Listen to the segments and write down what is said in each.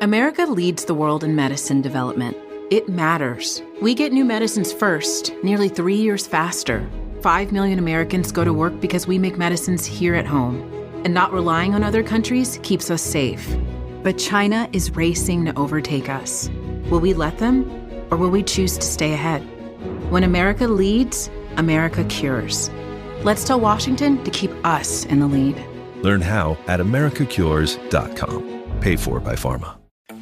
America leads the world in medicine development. It matters. We get new medicines first, nearly 3 years faster. 5 million Americans go to work because we make medicines here at home. And not relying on other countries keeps us safe. But China is racing to overtake us. Will we let them, or will we choose to stay ahead? When America leads, America cures. Let's tell Washington to keep us in the lead. Learn how at americacures.com. Paid for by Pharma.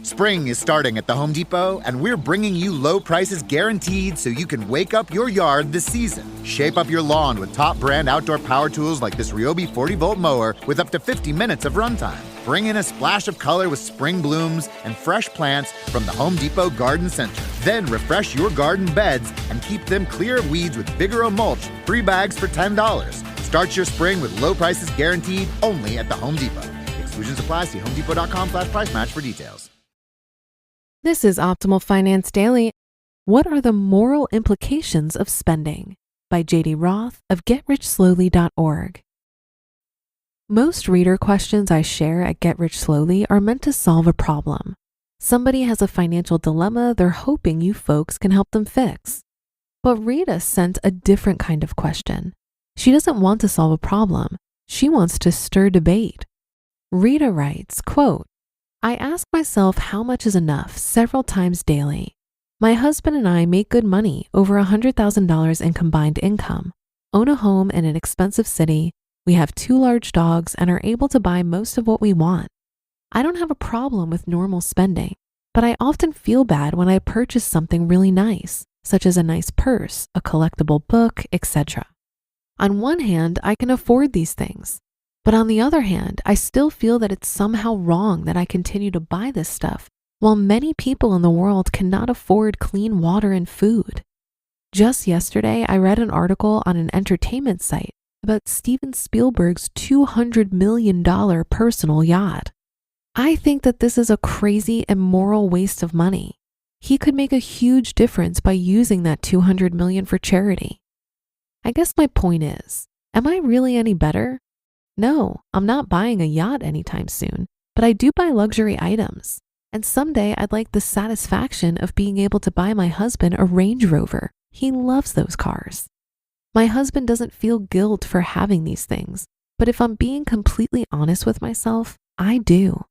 Spring is starting at the Home Depot, and we're bringing you low prices guaranteed so you can wake up your yard this season. Shape up your lawn with top brand outdoor power tools like this Ryobi 40-volt mower with up to 50 minutes of runtime. Bring in a splash of color with spring blooms and fresh plants from the Home Depot Garden Center. Then refresh your garden beds and keep them clear of weeds with Vigoro mulch, 3 bags for $10. Start your spring with low prices guaranteed only at the Home Depot. Exclusions apply. See homedepot.com/price match for details. This is Optimal Finance Daily. What are the moral implications of spending? By J.D. Roth of GetRichSlowly.org. Most reader questions I share at Get Rich Slowly are meant to solve a problem. Somebody has a financial dilemma they're hoping you folks can help them fix. But Rita sent a different kind of question. She doesn't want to solve a problem. She wants to stir debate. Rita writes, quote, I ask myself how much is enough several times daily. My husband and I make good money, over $100,000 in combined income, own a home in an expensive city, we have 2 large dogs, and are able to buy most of what we want. I don't have a problem with normal spending, but I often feel bad when I purchase something really nice, such as a nice purse, a collectible book, etc. On one hand, I can afford these things. But on the other hand, I still feel that it's somehow wrong that I continue to buy this stuff while many people in the world cannot afford clean water and food. Just yesterday, I read an article on an entertainment site about Steven Spielberg's $200 million personal yacht. I think that this is a crazy and immoral waste of money. He could make a huge difference by using that $200 million for charity. I guess my point is, am I really any better? No, I'm not buying a yacht anytime soon, but I do buy luxury items. And someday I'd like the satisfaction of being able to buy my husband a Range Rover. He loves those cars. My husband doesn't feel guilt for having these things, but if I'm being completely honest with myself, I do.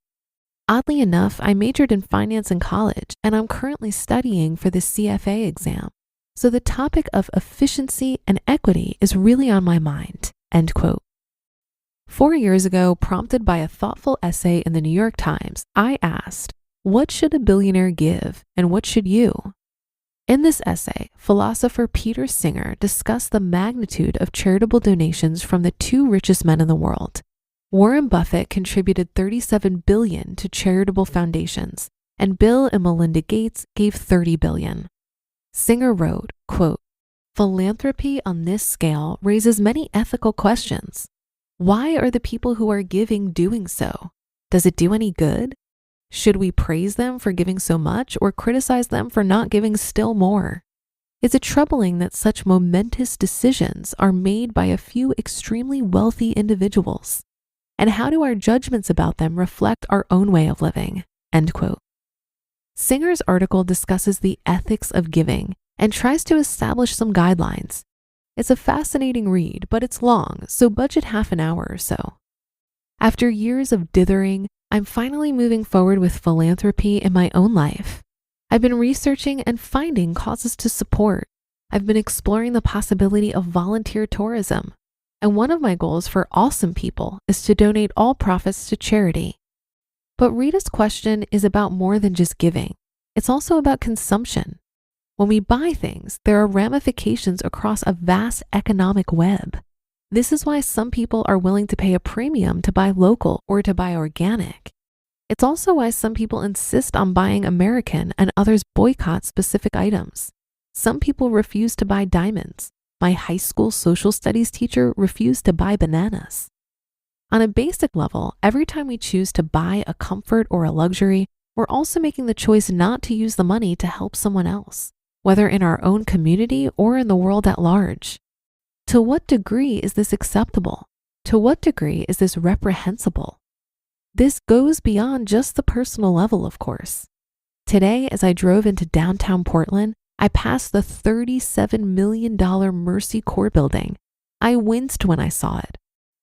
Oddly enough, I majored in finance in college, and I'm currently studying for the CFA exam. So the topic of efficiency and equity is really on my mind, end quote. 4 years ago, prompted by a thoughtful essay in the New York Times, I asked, what should a billionaire give and what should you? In this essay, philosopher Peter Singer discussed the magnitude of charitable donations from the 2 richest men in the world. Warren Buffett contributed $37 billion to charitable foundations, and Bill and Melinda Gates gave $30 billion. Singer wrote, quote, philanthropy on this scale raises many ethical questions. Why are the people who are giving doing so? Does it do any good? Should we praise them for giving so much or criticize them for not giving still more? Is it troubling that such momentous decisions are made by a few extremely wealthy individuals? And how do our judgments about them reflect our own way of living? End quote. Singer's article discusses the ethics of giving and tries to establish some guidelines. It's a fascinating read, but it's long, so budget half an hour or so. After years of dithering, I'm finally moving forward with philanthropy in my own life. I've been researching and finding causes to support. I've been exploring the possibility of volunteer tourism. And one of my goals for awesome people is to donate all profits to charity. But Rita's question is about more than just giving. It's also about consumption. When we buy things, there are ramifications across a vast economic web. This is why some people are willing to pay a premium to buy local or to buy organic. It's also why some people insist on buying American and others boycott specific items. Some people refuse to buy diamonds. My high school social studies teacher refused to buy bananas. On a basic level, every time we choose to buy a comfort or a luxury, we're also making the choice not to use the money to help someone else, whether in our own community or in the world at large. To what degree is this acceptable? To what degree is this reprehensible? This goes beyond just the personal level, of course. Today, as I drove into downtown Portland, I passed the $37 million Mercy Corps building. I winced when I saw it.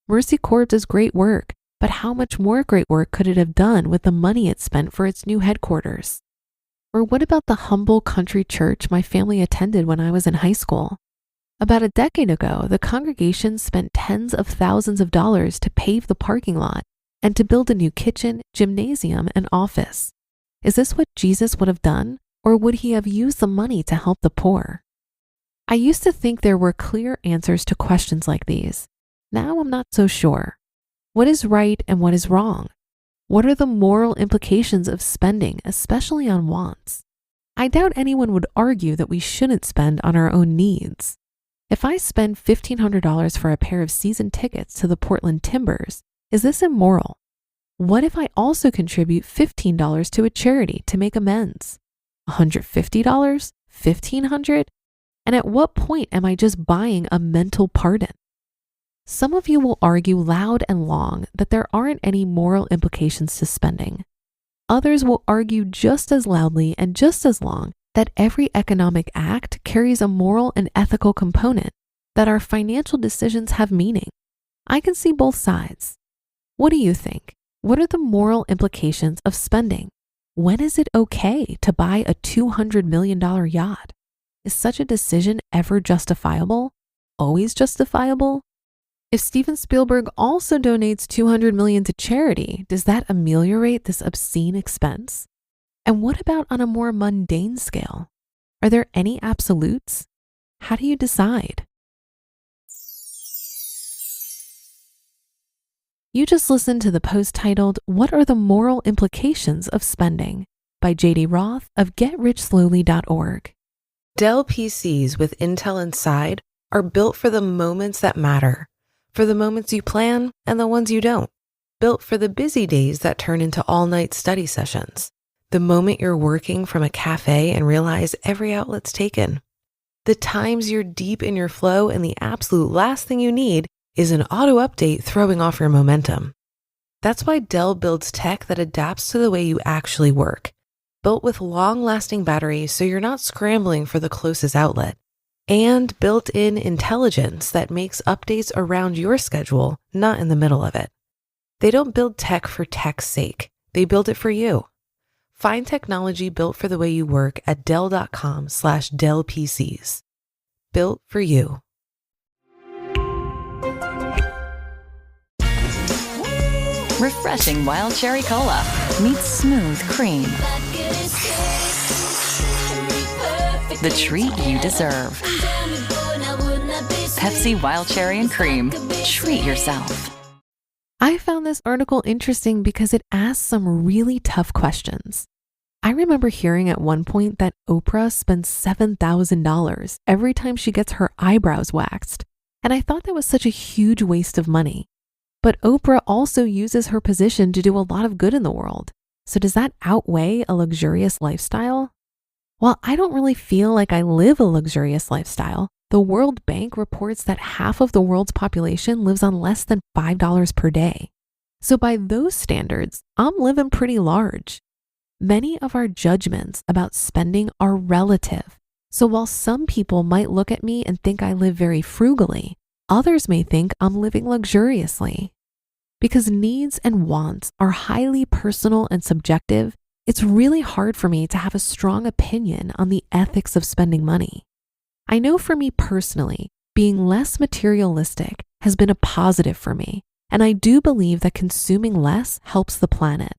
Mercy Corps does great work, but how much more great work could it have done with the money it spent for its new headquarters? Or what about the humble country church my family attended when I was in high school? About a decade ago, the congregation spent tens of thousands of dollars to pave the parking lot and to build a new kitchen, gymnasium, and office. Is this what Jesus would have done, or would he have used the money to help the poor? I used to think there were clear answers to questions like these. Now I'm not so sure. What is right and what is wrong? What are the moral implications of spending, especially on wants? I doubt anyone would argue that we shouldn't spend on our own needs. If I spend $1,500 for a pair of season tickets to the Portland Timbers, is this immoral? What if I also contribute $15 to a charity to make amends? $150? $1,500? And at what point am I just buying a mental pardon? Some of you will argue loud and long that there aren't any moral implications to spending. Others will argue just as loudly and just as long that every economic act carries a moral and ethical component, that our financial decisions have meaning. I can see both sides. What do you think? What are the moral implications of spending? When is it okay to buy a $200 million yacht? Is such a decision ever justifiable? Always justifiable? If Steven Spielberg also donates $200 million to charity, does that ameliorate this obscene expense? And what about on a more mundane scale? Are there any absolutes? How do you decide? You just listened to the post titled, "What are the Moral Implications of Spending?" by J.D. Roth of GetRichSlowly.org. Dell PCs with Intel inside are built for the moments that matter, for the moments you plan and the ones you don't. Built for the busy days that turn into all-night study sessions. The moment you're working from a cafe and realize every outlet's taken. The times you're deep in your flow and the absolute last thing you need is an auto update throwing off your momentum. That's why Dell builds tech that adapts to the way you actually work. Built with long-lasting batteries so you're not scrambling for the closest outlet. And built-in intelligence that makes updates around your schedule, not in the middle of it. They don't build tech for tech's sake. They build it for you. Find technology built for the way you work at Dell.com/Dell PCs. Built for you. Refreshing wild cherry cola meets smooth cream. The treat you deserve. Pepsi Wild Cherry and Cream. Treat yourself. I found this article interesting because it asks some really tough questions. I remember hearing at one point that Oprah spends $7,000 every time she gets her eyebrows waxed, and I thought that was such a huge waste of money. But Oprah also uses her position to do a lot of good in the world. So does that outweigh a luxurious lifestyle? While I don't really feel like I live a luxurious lifestyle, the World Bank reports that half of the world's population lives on less than $5 per day. So by those standards, I'm living pretty large. Many of our judgments about spending are relative. So while some people might look at me and think I live very frugally, others may think I'm living luxuriously. Because needs and wants are highly personal and subjective, it's really hard for me to have a strong opinion on the ethics of spending money. I know for me personally, being less materialistic has been a positive for me, and I do believe that consuming less helps the planet.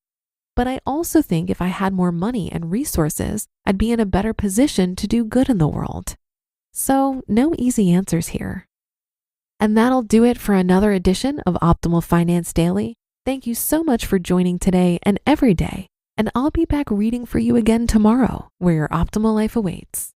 But I also think if I had more money and resources, I'd be in a better position to do good in the world. So no easy answers here. And that'll do it for another edition of Optimal Finance Daily. Thank you so much for joining today and every day. And I'll be back reading for you again tomorrow, where your optimal life awaits.